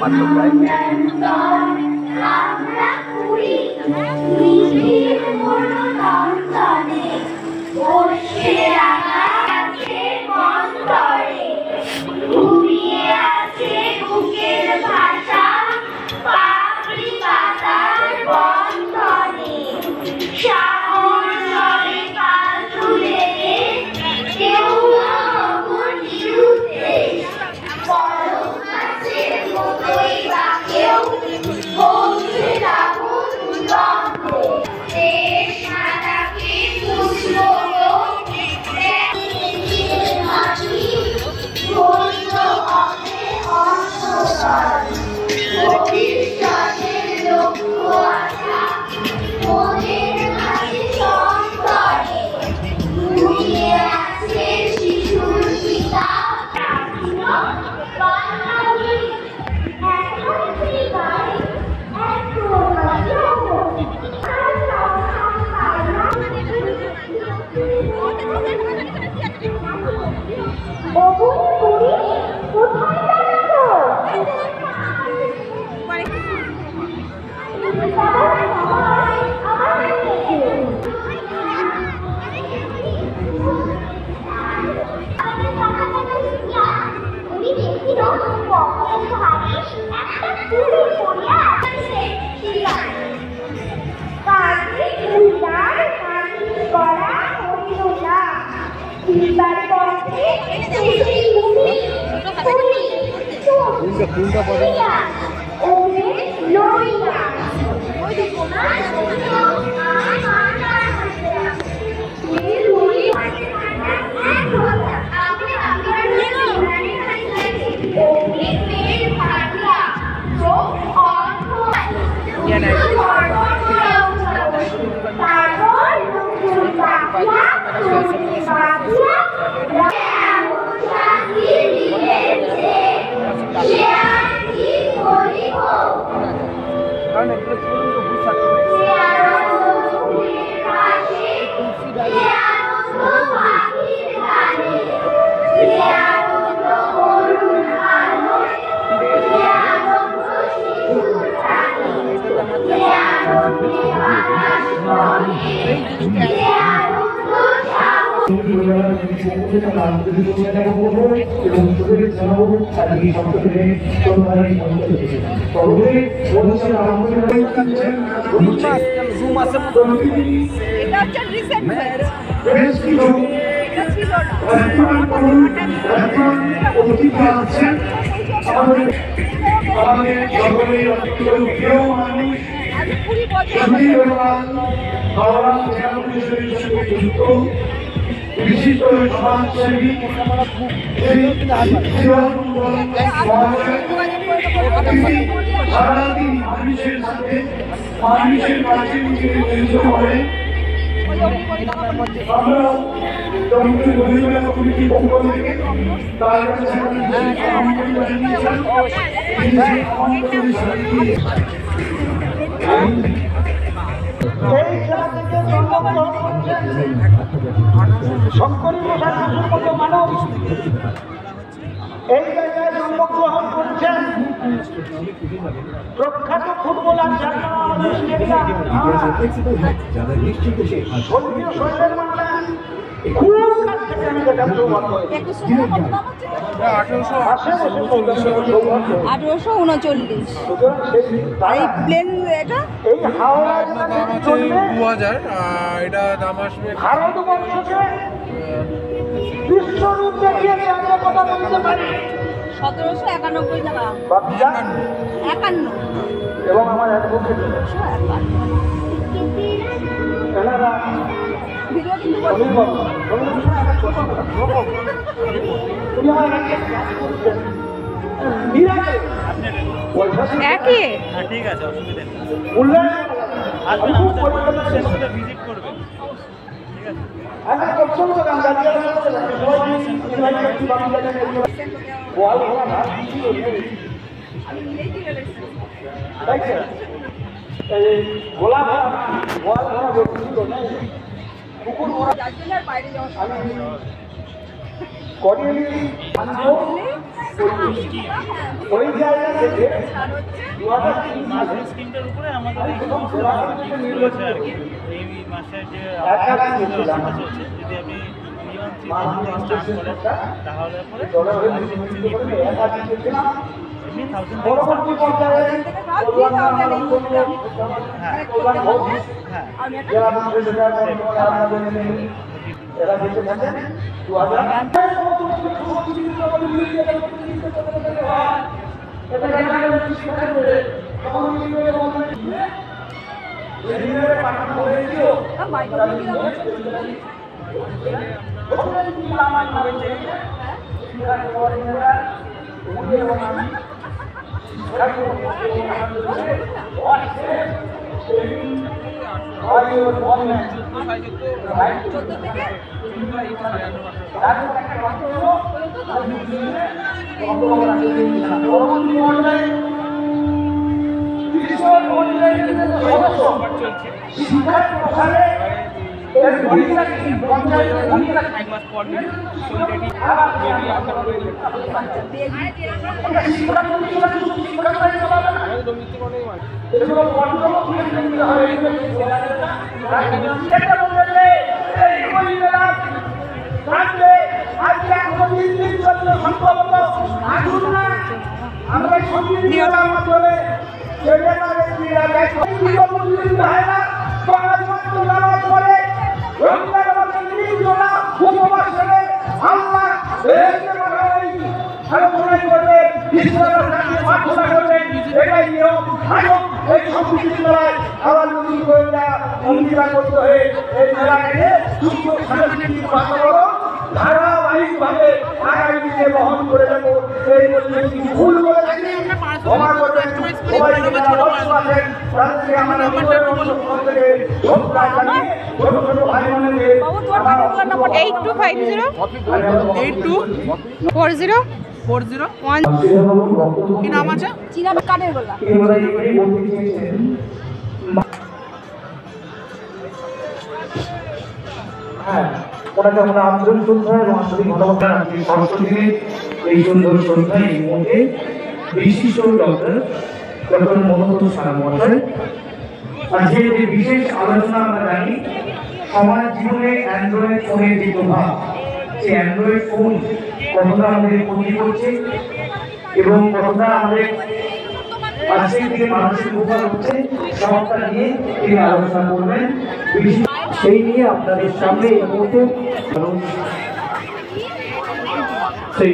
মাত্র প্রায়। বিশিষ্ট সমাজসেবী সারাদিন মানুষের সাথে মানুষের কাছে নিজেকে নিয়োজিত করে। আমরা কমিটির পক্ষ থেকে তার কাছে শঙ্করী প্রসাদের মতো মানব এই জায়গায় জন্মগ্রহণ করছেন। প্রখ্যাত ফুটবলার বিশ্বরূপ দেখিয়ে আমরা কথা বলতে পারি 1791 টাকা 51 এবং আমার অ্যাডভোকেট এনারা ঠিক আছে, অসুবিধা নেই। ভিজিট করবেন, ঠিক আছে। গোলা ভরা পুকুর ভরা ওই জায়গা থেকে মাসের স্কিমটার উপরে আমাদের এই সমস্ত রয়েছে আর কি। এই মাসের যে অফারটা চলছে, যদি আপনি মিনিমাম 3000 স্টার্ট করেন তাহলে পরে এমনি 1000 পরবর্তী পর্যায়ে যারা আমাদের যেটা এরা বেঁচে থাকেন ধারাবাহিকভাবে আগামী দিনে বহন করে দেবো। এই ভুল করে ক্ষমা করবেন। সবাই যারা অবশ্য আছেন তাদেরকে আমার ছোট ভাই বোনেদের 8250824040 কি নাম আছে? চিরাব কাঠের গোলা। হ্যাঁ, ওনাকে আমরা আন্তরিক শ্রদ্ধা এবং আন্তরিক ভালোবাসা রাখি। সরস্বতীর এই সুন্দর শ্রদ্ধা এই মুহূর্তে বিশিষ্ট ডক্টর মনোহর সাহা মহাশয় আজকে যে বিশেষ আলোচনা আমরা জানি সমাজ জীবনে অ্যান্ড্রয়েড ফোনের যে প্রভাব, সেই অ্যান্ড্রয়েড ফোন কতটা আমাদের ক্ষতি করছে এবং কতটা আমাদের আজকের দিকে মানসিক উপকার হচ্ছে, সবটা নিয়ে তিনি আলোচনা করবেন। সেই নিয়ে আপনাদের সামনে এই মুহূর্তে সেই